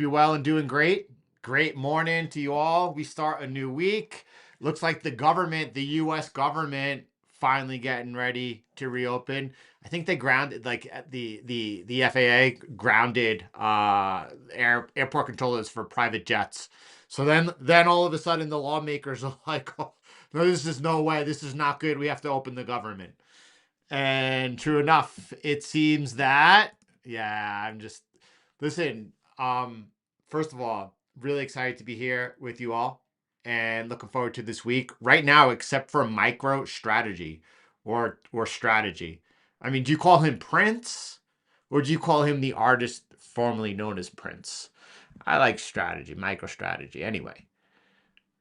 Be well and doing great. Great morning to you all. We start a new week. Looks like the US government, finally getting ready to reopen. I think they grounded, like the FAA grounded airport controllers for private jets. So then all of a sudden the lawmakers are like, oh, no, this is no way. This is not good. We have to open the government. And true enough, it seems that, yeah, I'm just, listen, first of all, really excited to be here with you all and looking forward to this week. Right now, except for micro strategy or strategy. I mean, do you call him Prince or do you call him the artist formerly known as Prince? I like strategy, micro strategy. Anyway,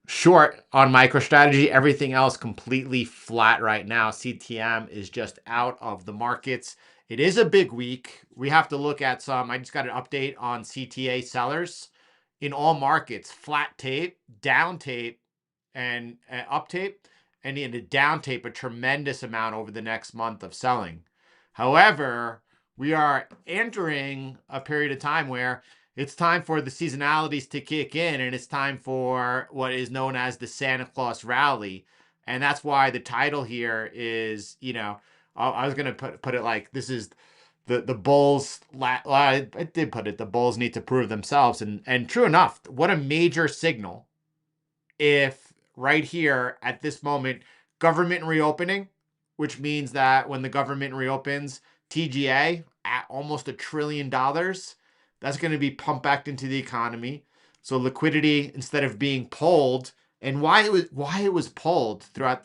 short on MicroStrategy. Everything else completely flat right now. CTM is just out of the markets. It is a big week. We have to look at some. I just got an update on CTA sellers in all markets. Flat tape, down tape, and up tape, and in a down tape, a tremendous amount over the next month of selling. However, we are entering a period of time where it's time for the seasonalities to kick in, and it's time for what is known as the Santa Claus rally. And that's why the title here is, I was going to put it like this is the Bulls. I did put it, the Bulls need to prove themselves. And true enough, what a major signal if right here at this moment, government reopening, which means that when the government reopens, TGA at almost $1 trillion, that's going to be pumped back into the economy. So liquidity, instead of being pulled, and why it was pulled throughout,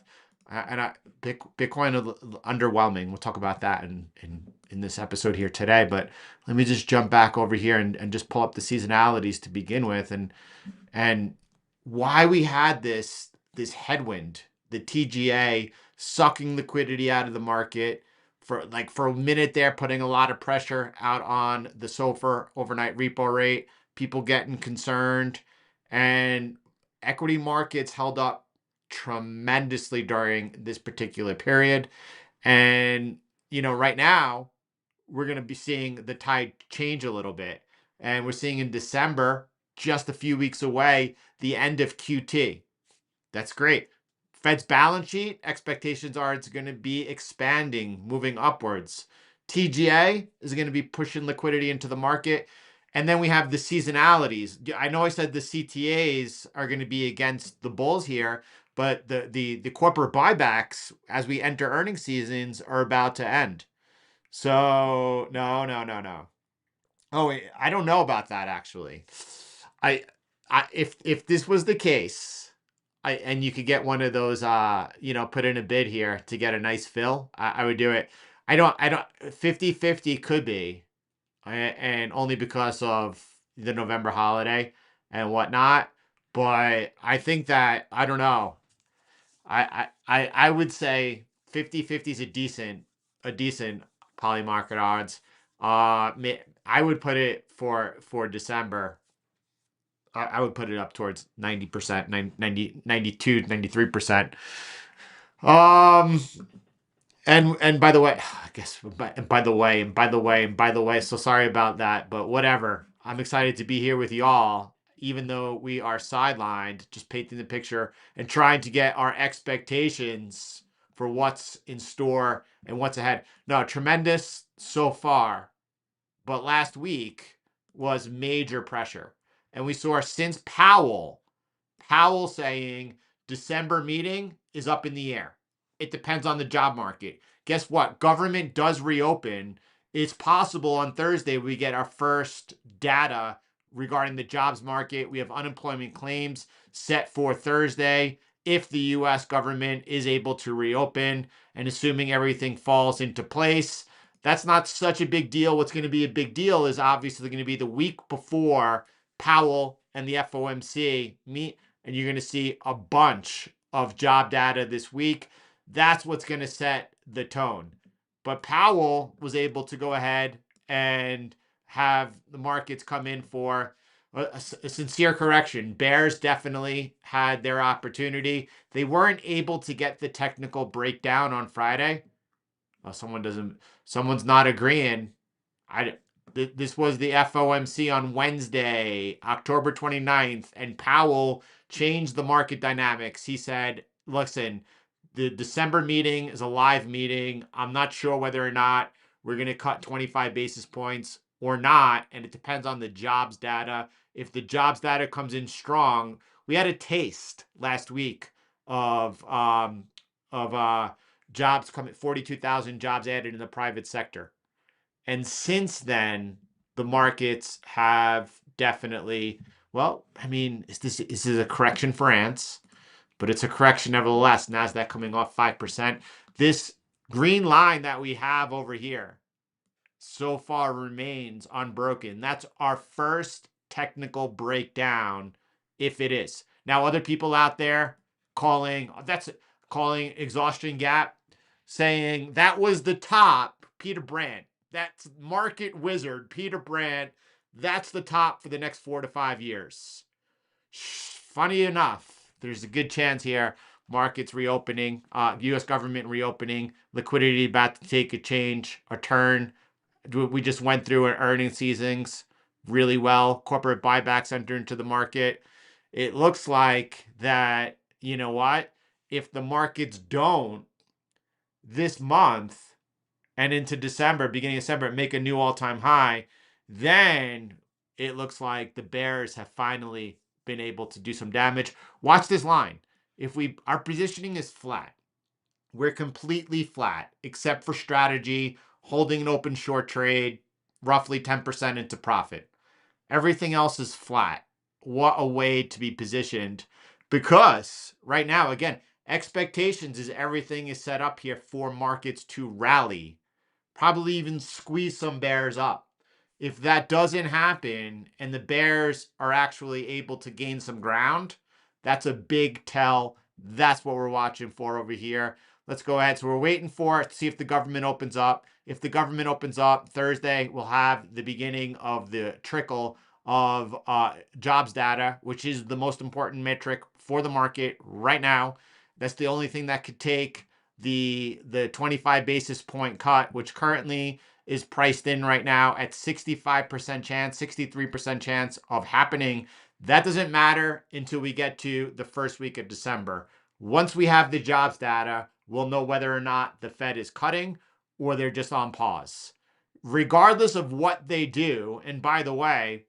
Bitcoin underwhelming. We'll talk about that in this episode here today. But let me just jump back over here and just pull up the seasonalities to begin with, and why we had this headwind, the TGA sucking liquidity out of the market for a minute there, putting a lot of pressure out on the SOFR overnight repo rate, people getting concerned, and equity markets held up tremendously during this particular period. And right now we're going to be seeing the tide change a little bit, and we're seeing in December, just a few weeks away, the end of QT. That's great. Fed's balance sheet expectations are it's going to be expanding, moving upwards. TGA is going to be pushing liquidity into the market. And then we have the seasonalities. I know I said the CTAs are going to be against the bulls here, but the corporate buybacks as we enter earnings seasons are about to end. So no. Oh, wait, I don't know about that actually. I, if this was the case, and you could get one of those, put in a bid here to get a nice fill, I would do it. I don't 50-50 could be, and only because of the November holiday and whatnot. But I think that I don't know. I would say 50-50 is a decent poly market odds. I would put it for December. I would put it up towards 90%, 90, 92, 93%. Um, and by the way, I guess, by the way, so sorry about that, but whatever. I'm excited to be here with y'all, even though we are sidelined, just painting the picture and trying to get our expectations for what's in store and what's ahead. No, tremendous so far, but last week was major pressure. And we saw since Powell saying December meeting is up in the air. It depends on the job market. Guess what? Government does reopen. It's possible on Thursday we get our first data regarding the jobs market. We have unemployment claims set for Thursday if the US government is able to reopen, and assuming everything falls into place. That's not such a big deal. What's going to be a big deal is obviously going to be the week before Powell and the FOMC meet, and you're going to see a bunch of job data this week. That's what's going to set the tone. But Powell was able to go ahead and have the markets come in for a sincere correction. Bears definitely had their opportunity. They weren't able to get the technical breakdown on Friday. Someone's not agreeing. This was the FOMC on Wednesday, October 29th, and Powell changed the market dynamics. He said, listen, the December meeting is a live meeting. I'm not sure whether or not we're going to cut 25 basis points or not, and it depends on the jobs data. If the jobs data comes in strong, we had a taste last week of jobs coming, 42,000 jobs added in the private sector. And since then, the markets have definitely, well, I mean, is this a correction for ants? But it's a correction nevertheless. NASDAQ coming off 5%. This green line that we have over here so far remains unbroken. That's our first technical breakdown, if it is. Now, other people out there calling exhaustion gap, saying that was the top, Peter Brandt. That's market wizard, Peter Brandt. That's the top for the next 4 to 5 years. Funny enough, there's a good chance here. Markets reopening, U.S. government reopening, liquidity about to take a turn. We just went through an earnings seasons really well. Corporate buybacks enter into the market. It looks like that, you know what? If the markets don't this month and into December, beginning of December, make a new all-time high, then it looks like the bears have finally been able to do some damage. Watch this line. If our positioning is flat, we're completely flat, except for strategy, holding an open short trade, roughly 10% into profit. Everything else is flat. What a way to be positioned. Because right now, again, expectations is everything is set up here for markets to rally, probably even squeeze some bears up. If that doesn't happen and the bears are actually able to gain some ground, that's a big tell. That's what we're watching for over here. Let's go ahead. So we're waiting for it to see if the government opens up. If the government opens up Thursday, we'll have the beginning of the trickle of jobs data, which is the most important metric for the market right now. That's the only thing that could take the 25 basis point cut, which currently is priced in right now at 65% chance, 63% chance of happening. That doesn't matter until we get to the first week of December. Once we have the jobs data, we'll know whether or not the Fed is cutting or they're just on pause. Regardless of what they do, and by the way,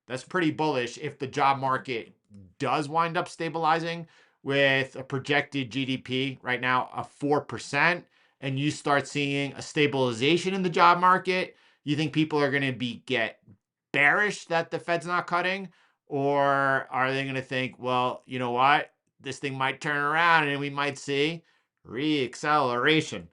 that's pretty bullish if the job market does wind up stabilizing with a projected GDP right now of 4%, and you start seeing a stabilization in the job market, you think people are going to get bearish that the Fed's not cutting? Or are they going to think, well, you know what? This thing might turn around and we might see re-acceleration.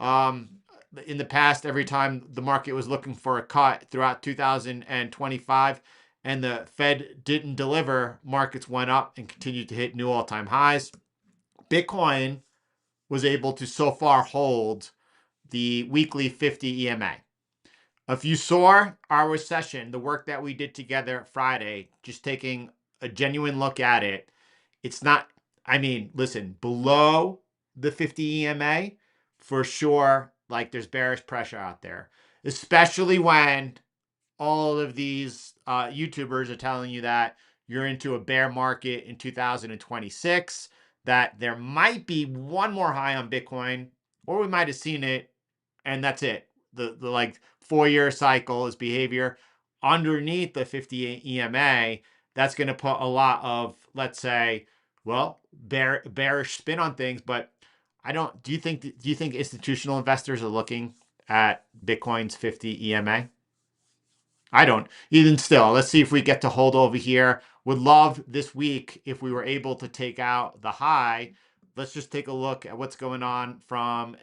In the past, every time the market was looking for a cut throughout 2025 and the Fed didn't deliver, markets went up and continued to hit new all-time highs. Bitcoin was able to so far hold the weekly 50 EMA. If you saw our session, the work that we did together Friday, just taking a genuine look at it, it's not, I mean, listen, below the 50 EMA, for sure, like there's bearish pressure out there, especially when all of these YouTubers are telling you that you're into a bear market in 2026, that there might be one more high on Bitcoin, or we might have seen it, and that's it. The like 4-year cycle is behavior underneath the 50 EMA. That's going to put a lot of, let's say, well, bearish spin on things. But I don't. Do you think institutional investors are looking at Bitcoin's 50 EMA? I don't. Even still, let's see if we get to hold over here. Would love this week if we were able to take out the high. Let's just take a look at what's going on from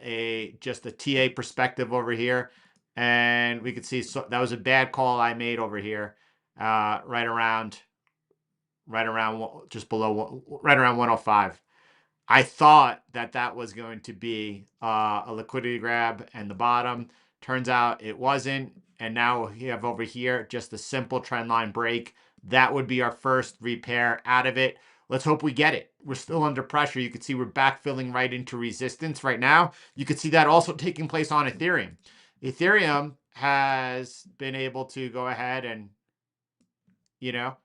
just a TA perspective over here. And we could see, so that was a bad call I made over here, right around just below, right around 105. I thought that was going to be a liquidity grab and the bottom. Turns out it wasn't. And now we have over here just a simple trend line break. That would be our first repair out of it. Let's hope we get it. We're still under pressure. You can see we're backfilling right into resistance right now. You can see that also taking place on Ethereum. Ethereum has been able to go ahead and, you know,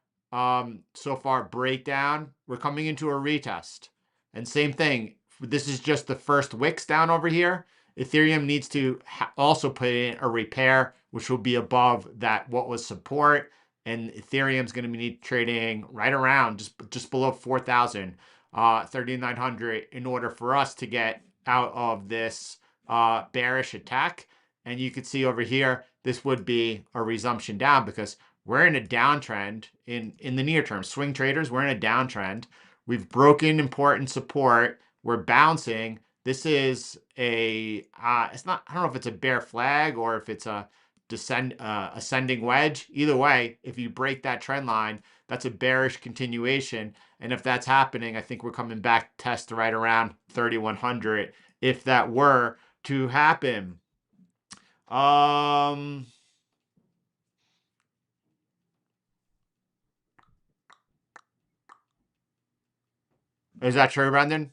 so far breakdown. We're coming into a retest. And same thing. This is just the first wicks down over here. Ethereum needs to also put in a repair, which will be above that what was support. And Ethereum's going to be trading right around just below 4,000, 3,900 in order for us to get out of this bearish attack. And you can see over here, this would be a resumption down because we're in a downtrend in the near term. Swing traders, we're in a downtrend. We've broken important support. We're bouncing. This is a it's not, I don't know if it's a bear flag or if it's a ascending wedge. Either way, if you break that trend line, that's a bearish continuation. And if that's happening, I think we're coming back test right around 3,100 if that were to happen. Is that true, Brendan?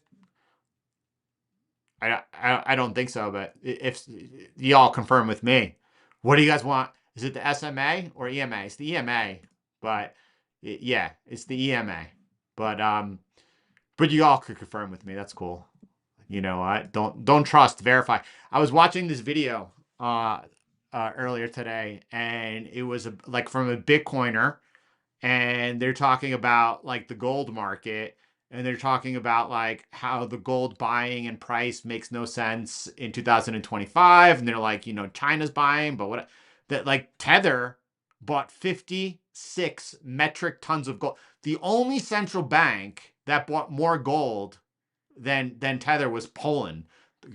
I don't think so, but if y'all confirm with me, what do you guys want? Is it the SMA or EMA? It's the EMA, but yeah, it's the EMA. But you all could confirm with me. That's cool. You know, I don't trust, verify. I was watching this video earlier today, and it was like from a Bitcoiner, and they're talking about like the gold market, and they're talking about like how the gold buying and price makes no sense in 2025, and they're like, you know, China's buying, but what that like Tether bought 56 metric tons of gold. The only central bank that bought more gold than Tether was Poland.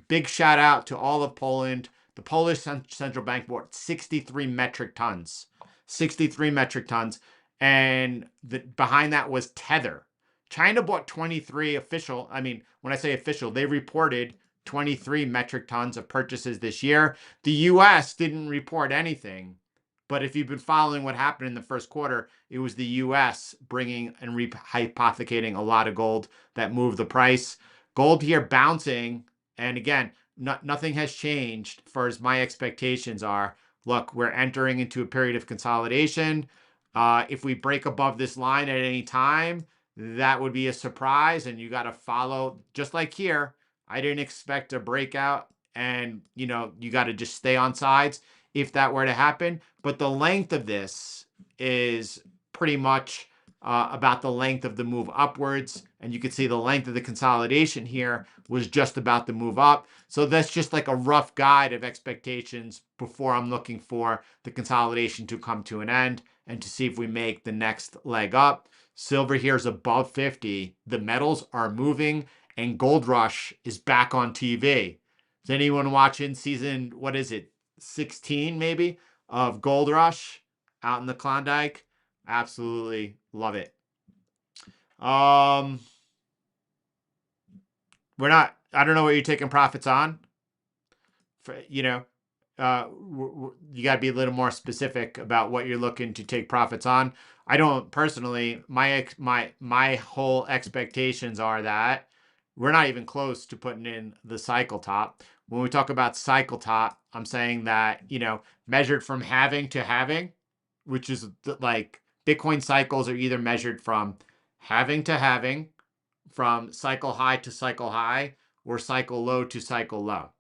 Big shout out to all of Poland. The Polish central bank bought 63 metric tons. 63 metric tons. And behind that was Tether. China bought 23 official. I mean, when I say official, they reported 23 metric tons of purchases this year. The US didn't report anything. But if you've been following what happened in the first quarter, it was the US bringing and hypothecating a lot of gold that moved the price. Gold here bouncing. And again, nothing has changed as far as my expectations are. Look, we're entering into a period of consolidation. If we break above this line at any time, that would be a surprise. And you got to follow, just like here. I didn't expect a breakout. And, you know, you got to just stay on sides if that were to happen. But the length of this is pretty much about the length of the move upwards. And you can see the length of the consolidation here was just about the move up. So that's just like a rough guide of expectations before I'm looking for the consolidation to come to an end and to see if we make the next leg up. Silver here is above 50. The metals are moving, and Gold Rush is back on TV. Is anyone watching season, what is it, 16 maybe, of Gold Rush out in the Klondike? Absolutely love it. We're not, I don't know what you're taking profits on. You know, you got to be a little more specific about what you're looking to take profits on. I don't personally, my whole expectations are that we're not even close to putting in the cycle top. When we talk about cycle top, I'm saying that, you know, measured from halving to halving, which is like Bitcoin cycles are either measured from halving to halving, from cycle high to cycle high, or cycle low to cycle low.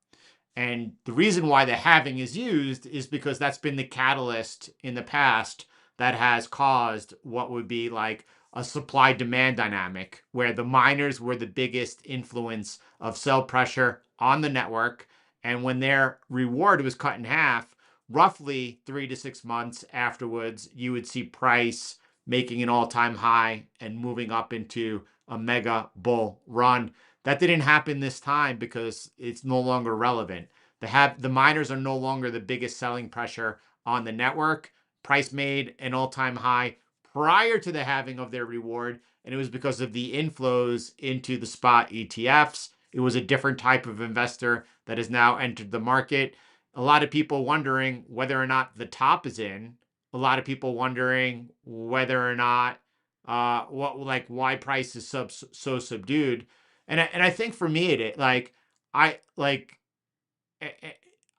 And the reason why the halving is used is because that's been the catalyst in the past that has caused what would be like a supply demand dynamic where the miners were the biggest influence of sell pressure on the network. And when their reward was cut in half, roughly 3 to 6 months afterwards, you would see price making an all-time high and moving up into a mega bull run. That didn't happen this time because it's no longer relevant. The miners are no longer the biggest selling pressure on the network. Price made an all-time high prior to the halving of their reward, and it was because of the inflows into the spot ETFs. It was a different type of investor that has now entered the market. A lot of people wondering whether or not the top is in. A lot of people wondering whether or not why price is so subdued. And I think for me, I like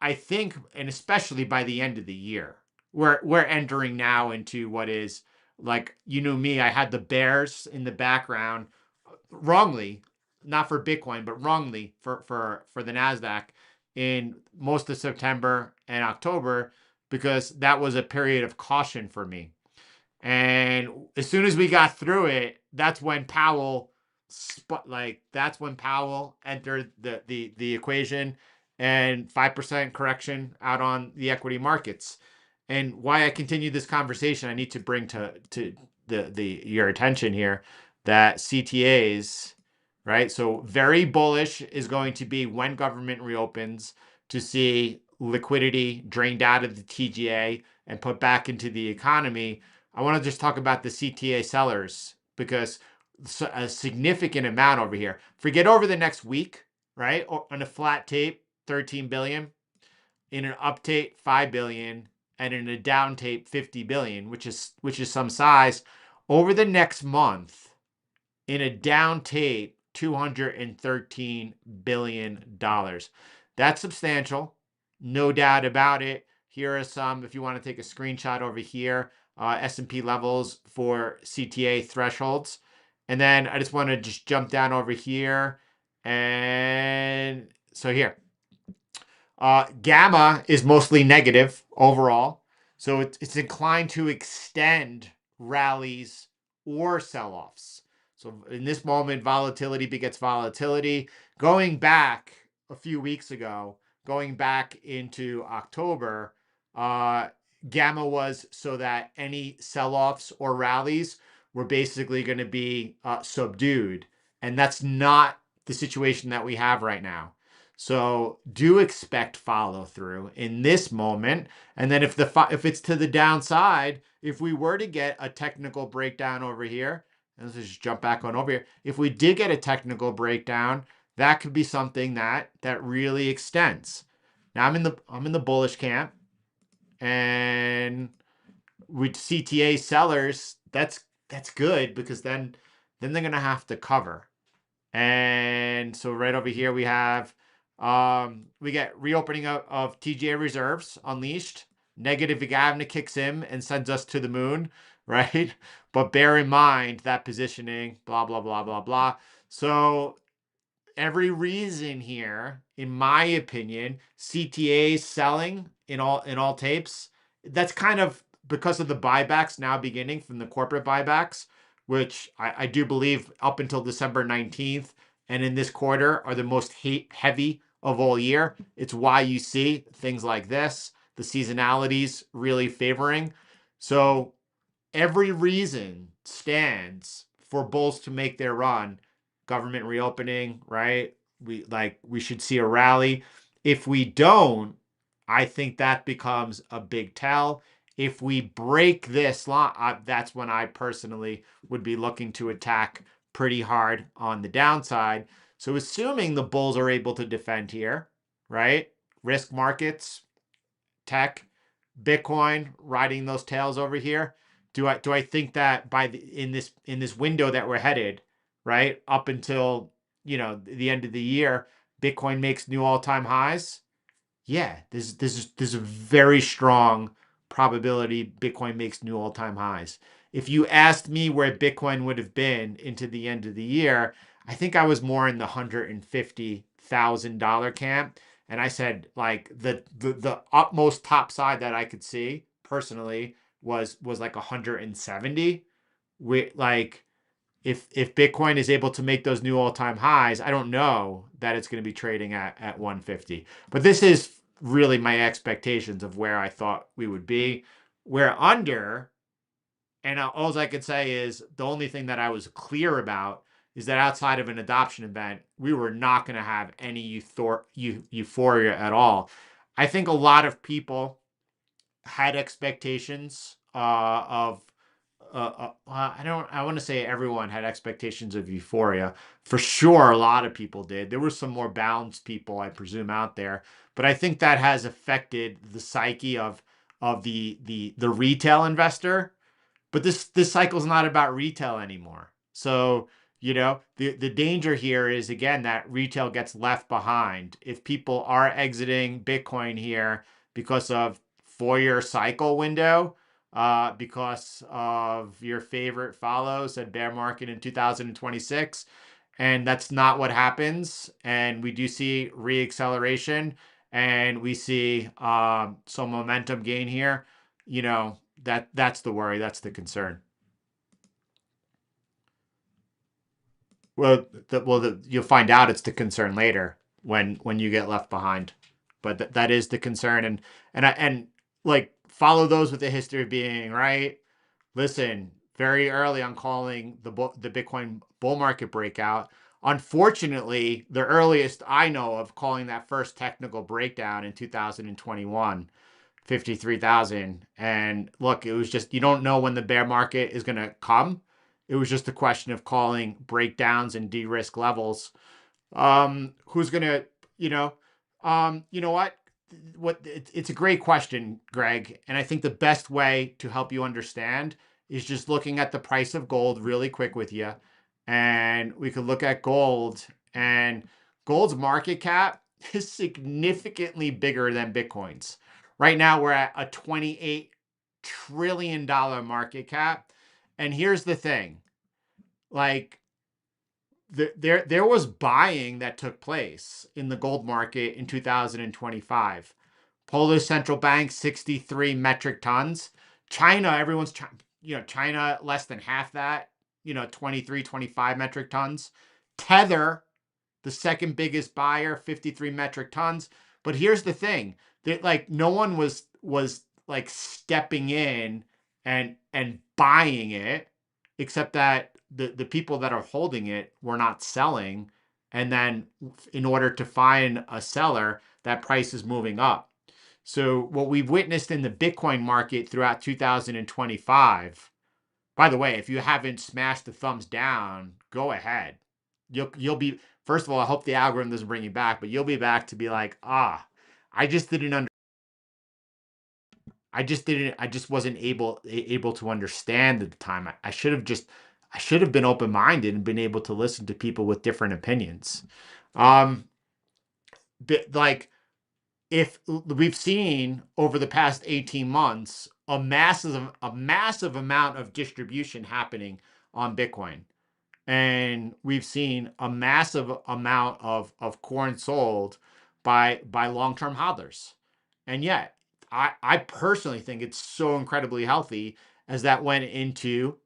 I think, and especially by the end of the year, we're entering now into what is like, you know me, I had the bears in the background wrongly, not for Bitcoin, but wrongly for the Nasdaq in most of September and October, because that was a period of caution for me. And as soon as we got through it, that's when Powell that's when Powell entered the equation, and 5% correction out on the equity markets. And why I continue this conversation, I need to bring to the your attention here that CTAs, right? So very bullish is going to be when government reopens, to see liquidity drained out of the TGA and put back into the economy. I want to just talk about the CTA sellers, because a significant amount over here. Forget over the next week, right? Or on a flat tape, 13 billion, in an up tape, 5 billion, and in a down tape, 50 billion, which is some size. Over the next month, in a down tape, $213 billion. That's substantial, no doubt about it. Here are some, if you want to take a screenshot over here, S&P levels for CTA thresholds. And then I just want to just jump down over here. And so here, gamma is mostly negative overall. So it's inclined to extend rallies or sell-offs. So in this moment, volatility begets volatility. Going back a few weeks ago, going back into October, gamma was so that any sell-offs or rallies were basically going to be subdued. And that's not the situation that we have right now. So do expect follow through in this moment. And then if it's to the downside, if we were to get a technical breakdown over here, and let's just jump back on over here. If we did get a technical breakdown, that could be something that really extends. Now I'm in the bullish camp, and with CTA sellers, that's good, because then they're gonna have to cover. And so right over here we have we get reopening of TGA reserves unleashed. Negative Gavna kicks in and sends us to the moon, right? But bear in mind that positioning, blah, blah, blah, blah, blah. So every reason here, in my opinion, CTA selling in all tapes, that's kind of because of the buybacks now beginning from the corporate buybacks, which I do believe up until December 19th and in this quarter are the most heavy of all year. It's why you see things like this, the seasonalities really favoring. So every reason stands for bulls to make their run. Government reopening, right? We should see a rally. If we don't, I think that becomes a big tell. If we break this line, that's when I personally would be looking to attack pretty hard on the downside. So assuming the bulls are able to defend here, right? Risk markets, tech, Bitcoin riding those tails over here. Do I think that in this window that we're headed, right, up until the end of the year, Bitcoin makes new all-time highs? Yeah, there's a very strong probability Bitcoin makes new all-time highs. If you asked me where Bitcoin would have been into the end of the year, I think I was more in the $150,000 camp. And I said, like, the utmost top side that I could see personally was like 170. If Bitcoin is able to make those new all-time highs, I don't know that it's going to be trading at 150. But this is really my expectations of where I thought we would be. We're under, and all I could say is the only thing that I was clear about is that outside of an adoption event, we were not going to have any euphoria at all. I think a lot of people had expectations of I want to say everyone had expectations of euphoria. For sure, a lot of people did. There were some more balanced people, I presume, out there. But I think that has affected the psyche of the retail investor. But this cycle is not about retail anymore. So The danger here is, again, that retail gets left behind. If people are exiting Bitcoin here because of 4-year cycle window, because of your favorite follow said bear market in 2026, and that's not what happens. And we do see reacceleration, and we see some momentum gain here. That's the worry. That's the concern. You'll find out it's the concern later when you get left behind, but that is the concern, and like follow those with the history of being right. Listen, very early on calling the Bitcoin bull market breakout. Unfortunately, the earliest I know of calling that first technical breakdown in 2021, 53,000. And look, it was just, you don't know when the bear market is going to come. It was just a question of calling breakdowns and de-risk levels. Who's going to, you know what, it's a great question, Greg. And I think the best way to help you understand is just looking at the price of gold really quick with you. And we could look at gold, and gold's market cap is significantly bigger than Bitcoin's. Right now, we're at a $28 trillion market cap. And here's the thing, like, there was buying that took place in the gold market in 2025. Polish central bank, 63 metric tons. China, China less than half that, 23, 25 metric tons. Tether, the second biggest buyer, 53 metric tons. But here's the thing, that like no one was like stepping in and buying it, except that the people that are holding it were not selling. And then in order to find a seller, that price is moving up. So what we've witnessed in the Bitcoin market throughout 2025, by the way, if you haven't smashed the thumbs down, go ahead. You'll be, first of all, I hope the algorithm doesn't bring you back, but you'll be back to be like, I just didn't under, I just wasn't able to understand at the time. I should have been open-minded and been able to listen to people with different opinions. But like, if we've seen over the past 18 months a massive amount of distribution happening on Bitcoin, and we've seen a massive amount of corn sold by long-term hodlers. And yet I personally think it's so incredibly healthy as that went into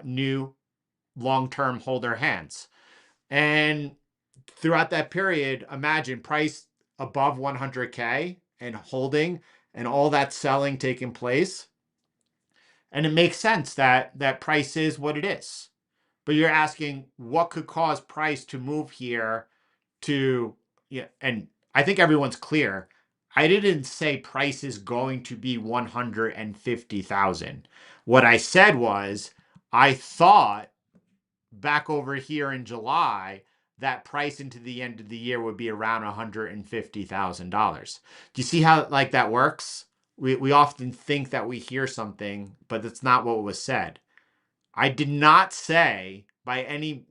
new long-term holder hands. And throughout that period, imagine price above 100K and holding, and all that selling taking place. And it makes sense that price is what it is. But you're asking what could cause price to move here to, yeah, and I think everyone's clear. I didn't say price is going to be 150,000. What I said was I thought back over here in July that price into the end of the year would be around $150,000. Do you see how like that works? We often think that we hear something, but that's not what was said. I did not say by any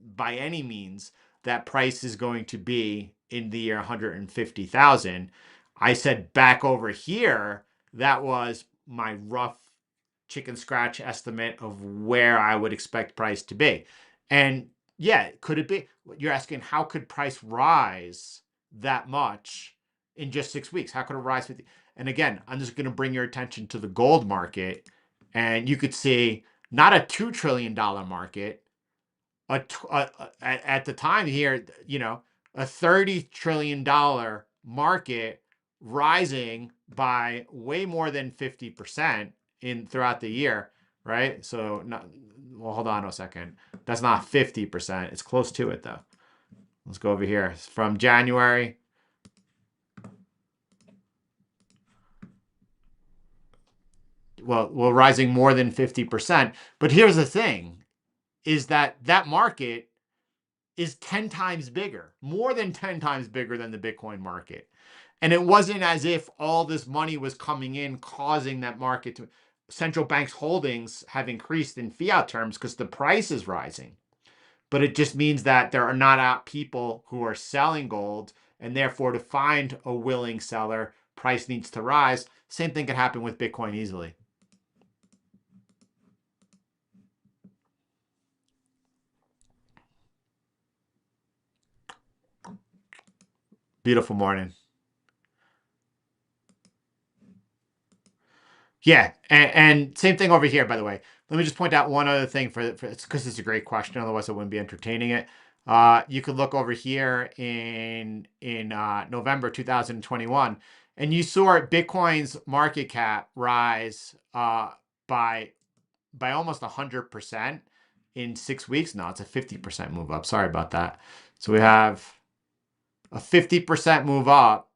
means that price is going to be in the year 150,000. I said back over here that was my rough chicken scratch estimate of where I would expect price to be. And yeah, could it be? You're asking how could price rise that much in just 6 weeks? How could it rise 50? And again, I'm just going to bring your attention to the gold market, and you could see not a $2 trillion market, at the time here, a $30 trillion market rising by way more than 50% in throughout the year, right? So, well, hold on a second. That's not 50%. It's close to it, though. Let's go over here. From January. Well, rising more than 50%. But here's the thing, is that market is 10 times bigger, more than 10 times bigger than the Bitcoin market. And it wasn't as if all this money was coming in, causing that market to, central banks' holdings have increased in fiat terms because the price is rising. but it just means that there are not out people who are selling gold, and therefore to find a willing seller, price needs to rise. Same thing can happen with Bitcoin easily. Beautiful morning. Yeah, and same thing over here, by the way. Let me just point out one other thing for because it's a great question. Otherwise, I wouldn't be entertaining it. You could look over here in November 2021, and you saw Bitcoin's market cap rise by almost 100% in 6 weeks. No, it's a 50% move up. Sorry about that. So we have a 50% move up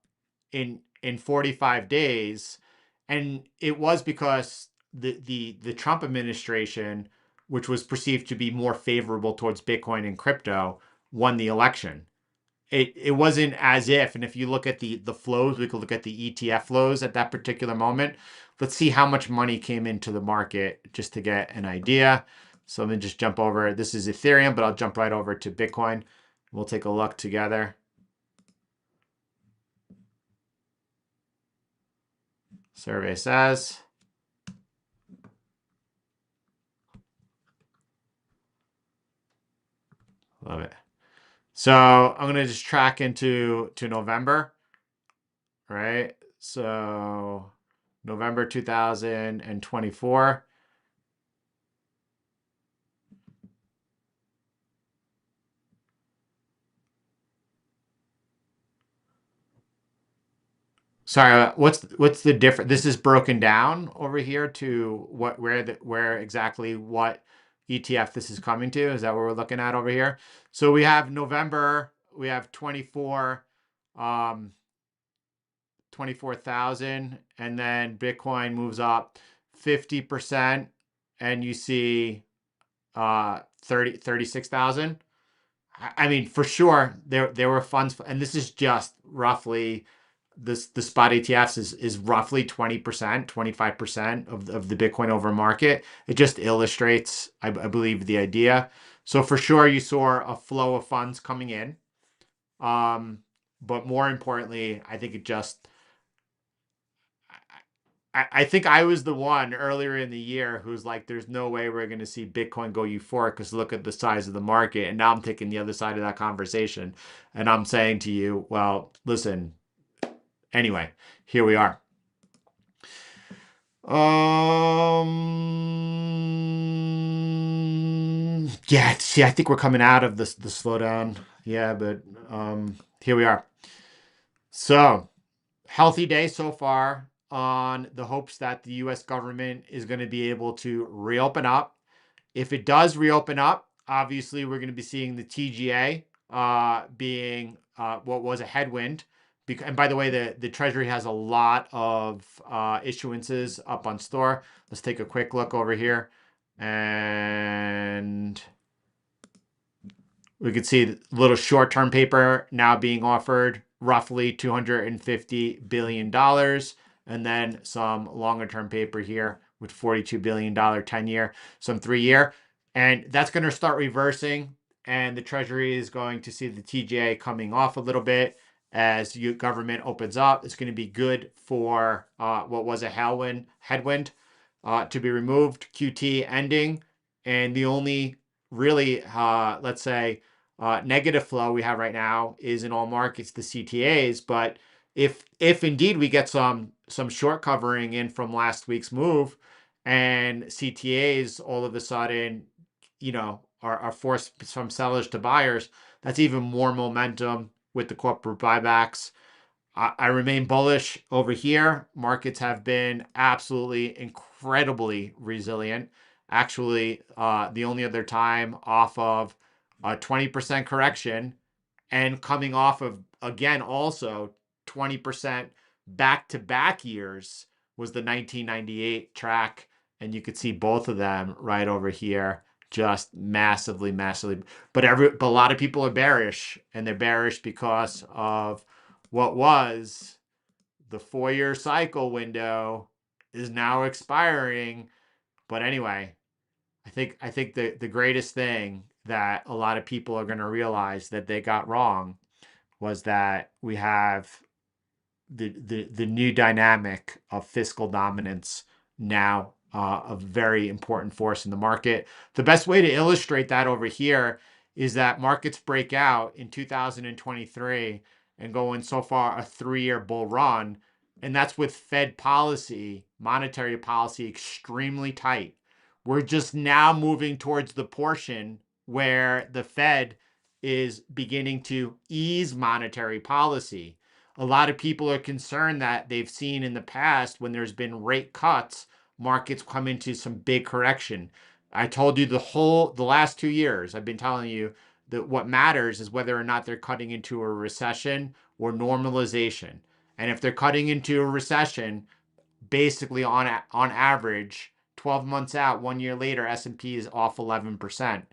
in 45 days, and it was because the Trump administration, which was perceived to be more favorable towards Bitcoin and crypto, won the election. It wasn't as if, and if you look at the flows, we could look at the ETF flows at that particular moment. Let's see how much money came into the market just to get an idea. So let me just jump over. This is Ethereum, but I'll jump right over to Bitcoin. We'll take a look together. Survey says. Love it. So I'm going to just track into November, right? So November 2024. Sorry, what's the difference? This is broken down over here to where exactly what ETF this is coming to. Is that what we're looking at over here? So we have November, we have 24,000, and then Bitcoin moves up 50%, and you see 36,000. I mean, for sure, there were funds, and this is just roughly the spot ETFs is roughly 20%, 25% of the Bitcoin over market. It just illustrates, I believe, the idea. So for sure, you saw a flow of funds coming in. But more importantly, I think it just I think I was the one earlier in the year who's like, there's no way we're going to see Bitcoin go euphoric because look at the size of the market. And now I'm taking the other side of that conversation. And I'm saying to you, well, listen, anyway, here we are. Yeah, see, I think we're coming out of the slowdown. Yeah, but here we are. So, healthy day so far on the hopes that the US government is going to be able to reopen up. If it does reopen up, obviously we're going to be seeing the TGA being what was a headwind. And by the way, the Treasury has a lot of issuances up on store. Let's take a quick look over here. And we could see a little short-term paper now being offered roughly $250 billion. And then some longer-term paper here with $42 billion 10-year, some 3-year. And that's going to start reversing. And the Treasury is going to see the TGA coming off a little bit as government opens up. It's going to be good for what was a headwind to be removed, QT ending. And the only really, let's say, negative flow we have right now is in all markets, the CTAs. But if indeed we get some short covering in from last week's move, and CTAs all of a sudden, are forced from sellers to buyers, that's even more momentum with the corporate buybacks. I remain bullish over here. Markets have been absolutely incredibly resilient. Actually, the only other time off of a 20% correction and coming off of, again, also 20% back-to-back years was the 1998 track. And you could see both of them right over here, just massively. But a lot of people are bearish, and they're bearish because of what was the 4-year cycle window is now expiring. But anyway, I think the greatest thing that a lot of people are going to realize that they got wrong was that we have the new dynamic of fiscal dominance now, a very important force in the market. The best way to illustrate that over here is that markets break out in 2023 and go in so far a 3-year bull run. And that's with Fed policy, monetary policy, extremely tight. We're just now moving towards the portion where the Fed is beginning to ease monetary policy. A lot of people are concerned that they've seen in the past when there's been rate cuts, markets come into some big correction. I told you the last 2 years, I've been telling you that what matters is whether or not they're cutting into a recession or normalization. And if they're cutting into a recession, basically on average, 12 months out, 1 year later, S&P is off 11%.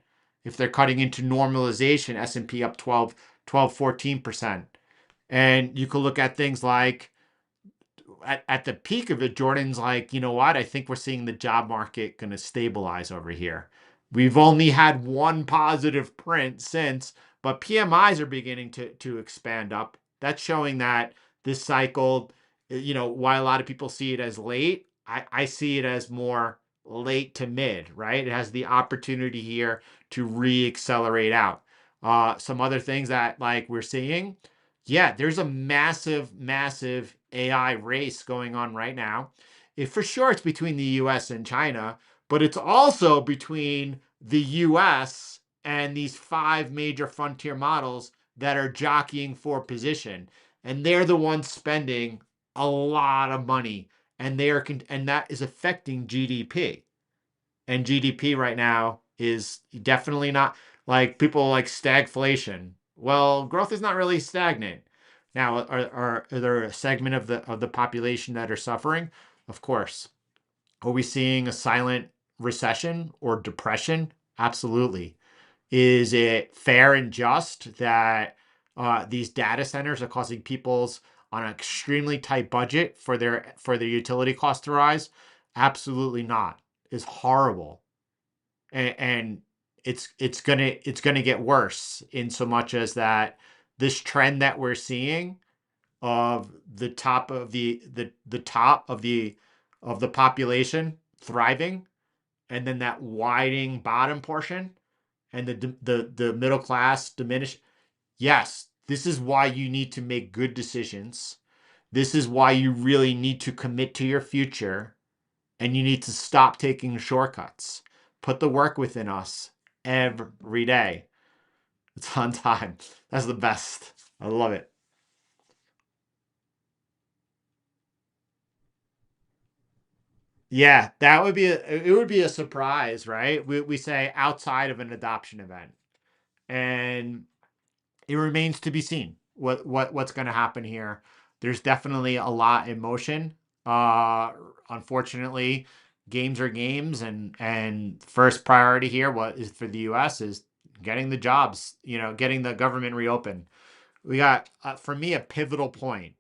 If they're cutting into normalization, S&P up 14%. And you could look at things like at the peak of it, Jordan's like, you know what? I think we're seeing the job market going to stabilize over here. We've only had one positive print since, but PMIs are beginning to expand up. That's showing that this cycle, while a lot of people see it as late, I see it as more late to mid, right? It has the opportunity here to re-accelerate out. Some other things that like we're seeing, yeah, there's a massive, massive AI race going on right now. For sure, it's between the US and China, but it's also between the US and these 5 major frontier models that are jockeying for position. And they're the ones spending a lot of money. And and that is affecting GDP. And GDP right now is definitely not, like people like stagflation. Well, growth is not really stagnant. Now, are there a segment of the population that are suffering? Of course. Are we seeing a silent recession or depression? Absolutely. Is it fair and just that these data centers are causing people's on an extremely tight budget for their utility costs to rise? Absolutely not. It's horrible, and it's gonna get worse in so much as that this trend that we're seeing of the top of the top of the population thriving, and then that widening bottom portion, and the middle class diminish. Yes, this is why you need to make good decisions. This is why you really need to commit to your future, and you need to stop taking shortcuts. Put the work within us every day. It's on time. That's the best. I love it. Yeah, it would be a surprise, right? We say outside of an adoption event. And it remains to be seen what's going to happen here. There's definitely a lot in motion. Uh, Unfortunately, games are games, and first priority here, what is for the U.S. is getting the jobs, getting the government reopened. We got for me a pivotal point.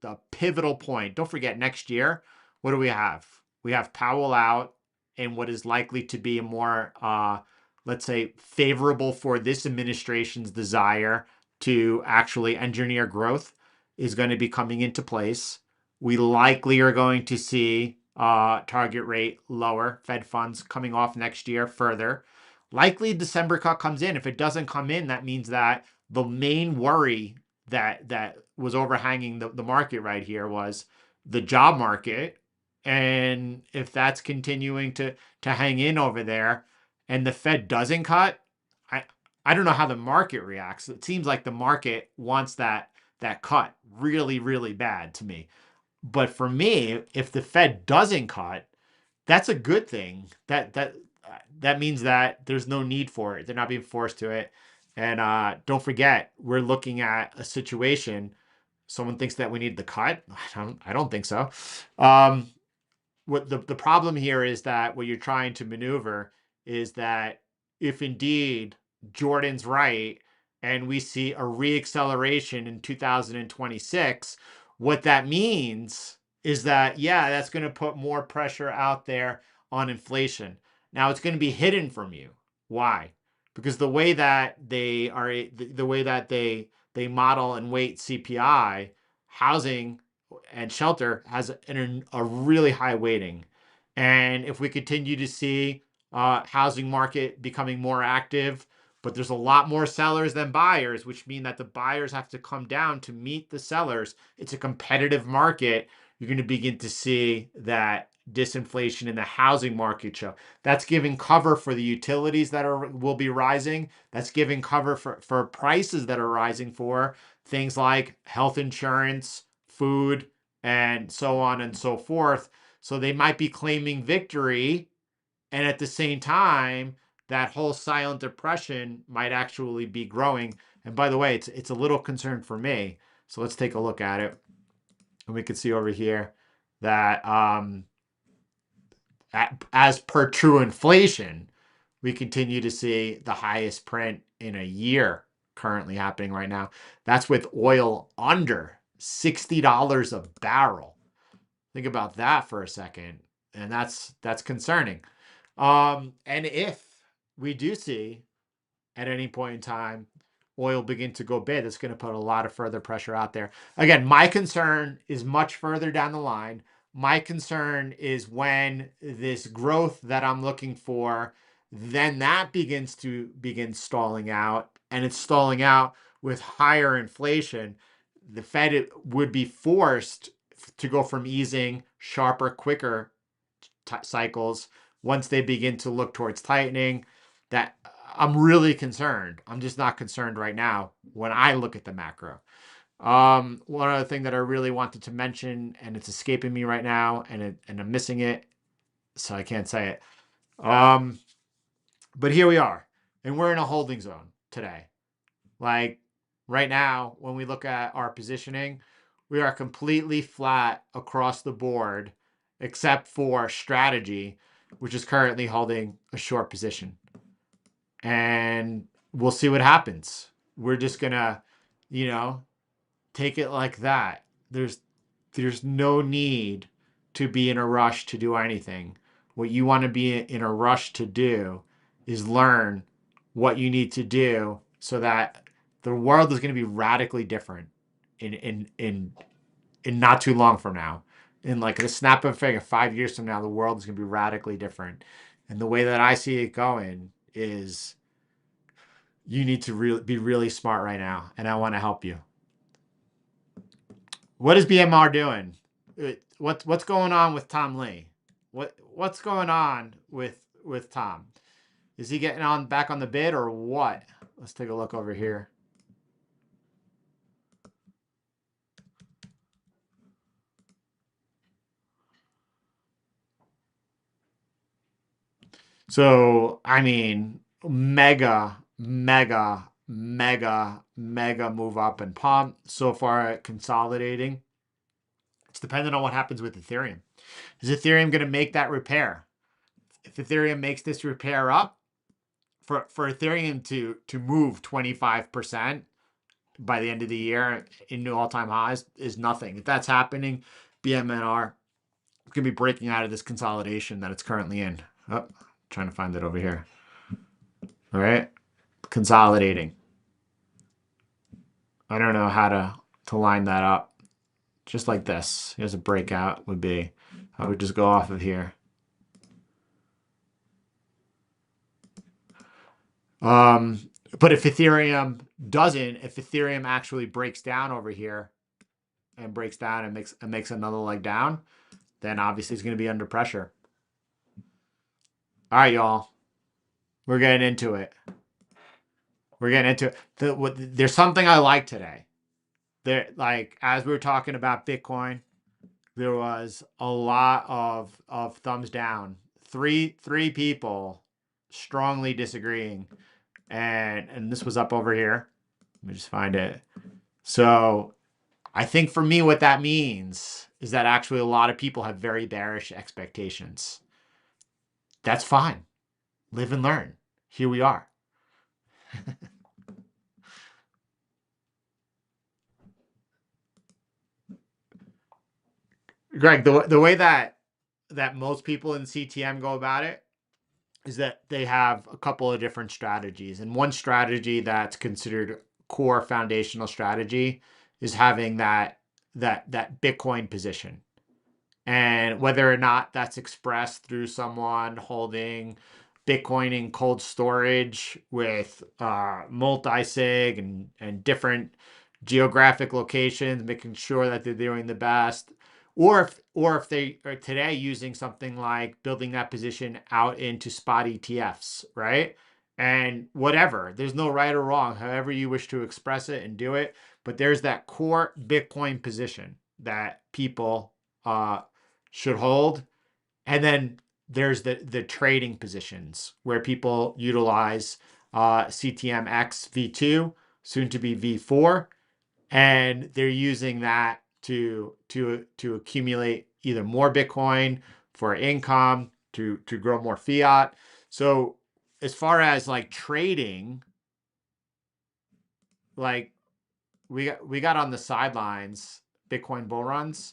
The pivotal point. Don't forget next year. What do we have? We have Powell out, and what is likely to be a more let's say, favorable for this administration's desire to actually engineer growth is going to be coming into place. We likely are going to see target rate lower, Fed funds coming off next year further. Likely December cut comes in. If it doesn't come in, that means that the main worry that was overhanging the market right here was the job market. And if that's continuing to hang in over there, and the Fed doesn't cut, I I don't know how the market reacts. It seems like the market wants that cut really, really bad to me. But for me, if the Fed doesn't cut, that's a good thing. That means that there's no need for it. They're not being forced to it. And don't forget, we're looking at a situation. Someone thinks that we need the cut. I don't think so. Um, what the problem here is that what you're trying to maneuver is that if indeed Jordan's right and we see a reacceleration in 2026, what that means is that, yeah, that's going to put more pressure out there on inflation. Now it's going to be hidden from you. Why? because the way that they are, the way that they model and weight CPI, housing and shelter has a really high weighting. And if we continue to see housing market becoming more active, but there's a lot more sellers than buyers, which mean that the buyers have to come down to meet the sellers. It's a competitive market. You're going to begin to see that disinflation in the housing market show. That's giving cover for the utilities that will be rising. That's giving cover for prices that are rising for things like health insurance, food, and so on and so forth. So they might be claiming victory, and at the same time, that whole silent depression might actually be growing. And by the way, it's a little concern for me. So let's take a look at it. And we can see over here that as per true inflation, we continue to see the highest print in a year currently happening right now. That's with oil under $60 a barrel. Think about that for a second. And that's concerning. And if we do see at any point in time oil begin to go bid, it's going to put a lot of further pressure out there. Again, my concern is much further down the line. My concern is when this growth that I'm looking for, then that begins stalling out, and it's stalling out with higher inflation. The Fed would be forced to go from easing sharper, quicker cycles once they begin to look towards tightening. That I'm really concerned. I'm just not concerned right now when I look at the macro. One other thing that I really wanted to mention, and it's escaping me right now, and I'm missing it, so I can't say it. But here we are, and we're in a holding zone today. Like right now, when we look at our positioning, we are completely flat across the board, except for strategy, which is currently holding a short position. And we'll see what happens. We're just gonna, take it like that. There's no need to be in a rush to do anything. What you want to be in a rush to do is learn what you need to do so that the world is going to be radically different in not too long from now. In like a snap of a finger, 5 years from now, the world is going to be radically different. And the way that I see it going is you need to be really smart right now, and I want to help you. What is BMR doing? What's going on with Tom Lee? What's going on with Tom? Is he getting back on the bid or what? Let's take a look over here. So, I mean, mega move up and pump. So far, consolidating. It's dependent on what happens with Ethereum. Is Ethereum going to make that repair? If Ethereum makes this repair up, for Ethereum to move 25% by the end of the year into all-time highs is nothing. If that's happening, BMNR is going to be breaking out of this consolidation that it's currently in. Oh, trying to find it over here. All right, consolidating. I don't know how to line that up. Just like this. Here's a breakout would be. I would just go off of here. But if Ethereum actually breaks down over here and breaks down and makes another leg down, then obviously it's going to be under pressure. All right, y'all. We're getting into it. There's something I like today. Like as we were talking about Bitcoin, there was a lot of thumbs down. Three people strongly disagreeing, and this was up over here. Let me just find it. So I think for me, what that means is that actually a lot of people have very bearish expectations. That's fine. Live and learn. Here we are. Greg, the way that most people in CTM go about it is that they have a couple of different strategies. And one strategy that's considered core foundational strategy is having that Bitcoin position. And whether or not that's expressed through someone holding Bitcoin in cold storage with multi-sig and different geographic locations, making sure that they're doing the best, or if they are today using something like building that position out into spot ETFs, right? And whatever, there's no right or wrong, however you wish to express it and do it. But there's that core Bitcoin position that people should hold. And then there's the trading positions where people utilize CTMX V2, soon to be V4, and they're using that to accumulate either more Bitcoin for income, to grow more fiat. So as far as like trading, like we got on the sidelines Bitcoin bull runs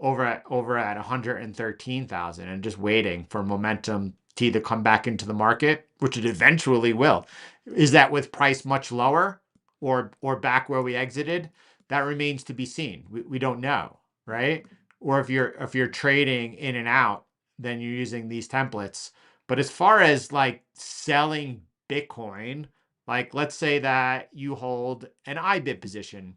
over at 113,000 and just waiting for momentum to either come back into the market, which it eventually will. Is that with price much lower or back where we exited? That remains to be seen. We don't know, right? Or if you're trading in and out, then you're using these templates. But as far as like selling Bitcoin, like let's say that you hold an IBIT position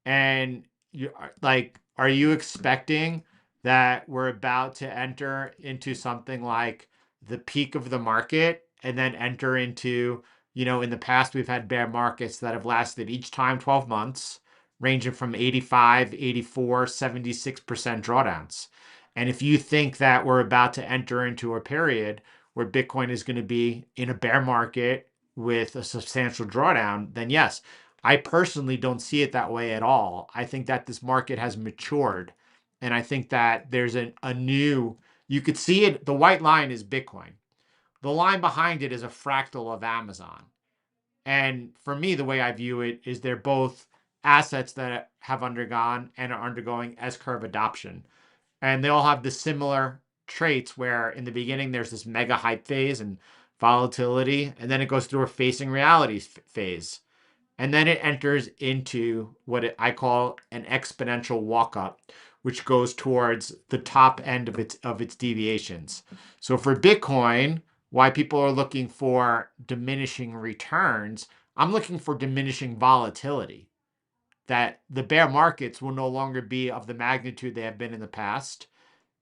and you like, are you expecting that we're about to enter into something like the peak of the market and then enter into, in the past, we've had bear markets that have lasted each time 12 months, ranging from 85, 84, 76% drawdowns. And if you think that we're about to enter into a period where Bitcoin is going to be in a bear market with a substantial drawdown, then yes, I personally don't see it that way at all. I think that this market has matured. And I think that there's a new, you could see it. The white line is Bitcoin. The line behind it is a fractal of Amazon. And for me, the way I view it is they're both assets that have undergone and are undergoing S curve adoption. And they all have the similar traits where in the beginning there's this mega hype phase and volatility, and then it goes through a facing realities phase. And then it enters into what I call an exponential walk up, which goes towards the top end of its deviations. So for Bitcoin, why people are looking for diminishing returns, I'm looking for diminishing volatility. That the bear markets will no longer be of the magnitude they have been in the past,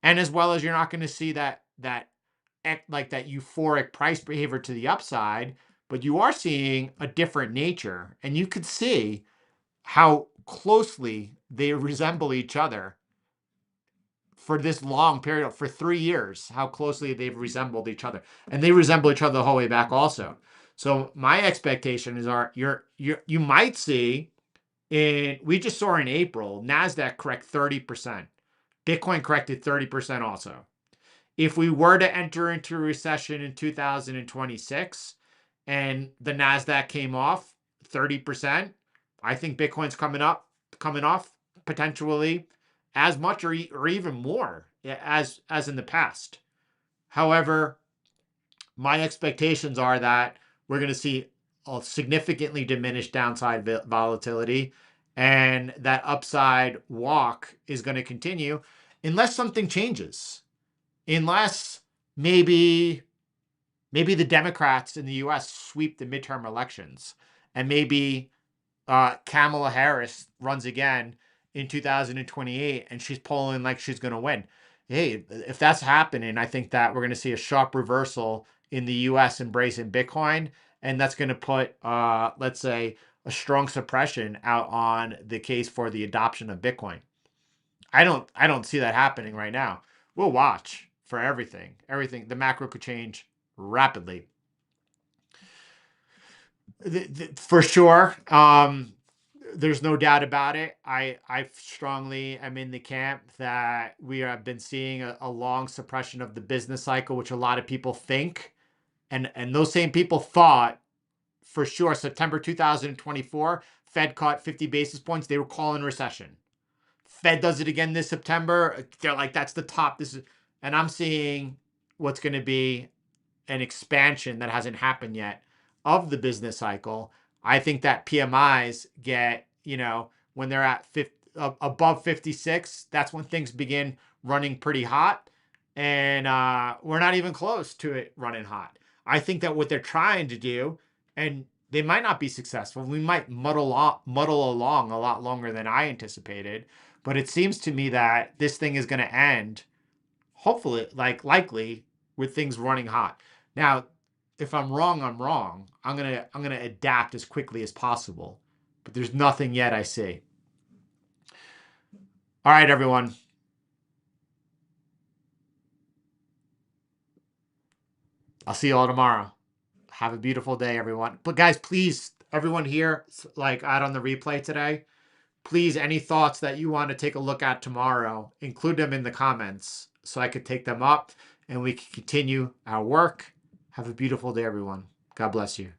and as well as you're not going to see that like that euphoric price behavior to the upside, but you are seeing a different nature, and you could see how closely they resemble each other for this long period, for 3 years, how closely they've resembled each other, and they resemble each other the whole way back also. So my expectation is you might see we just saw in April NASDAQ correct 30%, Bitcoin corrected 30% also. If we were to enter into a recession in 2026 and the NASDAQ came off 30%, I think Bitcoin's coming off potentially as much or even more as in the past. However, my expectations are that we're going to see a significantly diminished downside volatility, and that upside walk is going to continue unless something changes. Unless maybe the Democrats in the US sweep the midterm elections, and maybe Kamala Harris runs again in 2028 and she's polling like she's going to win. Hey, if that's happening, I think that we're going to see a sharp reversal in the US embracing Bitcoin, and that's going to put let's say a strong suppression out on the case for the adoption of Bitcoin. I don't see that happening right now. We'll watch for everything. Everything, the macro could change rapidly. For sure. There's no doubt about it. I strongly am in the camp that we have been seeing a long suppression of the business cycle, which a lot of people think, and those same people thought for sure September 2024, Fed cut 50 basis points. They were calling recession. Fed does it again this September. They're like, that's the top. And I'm seeing what's going to be an expansion that hasn't happened yet of the business cycle. I think that PMIs get, when they're at above 56, that's when things begin running pretty hot. And we're not even close to it running hot. I think that what they're trying to do, and they might not be successful. We might muddle along a lot longer than I anticipated. But it seems to me that this thing is going to end, hopefully, likely, with things running hot. Now, if I'm wrong, I'm wrong. I'm gonna adapt as quickly as possible. But there's nothing yet I see. All right, everyone. I'll see you all tomorrow. Have a beautiful day, everyone. But guys, please, everyone here, like out on the replay today, please, any thoughts that you want to take a look at tomorrow, include them in the comments so I could take them up and we can continue our work. Have a beautiful day, everyone. God bless you.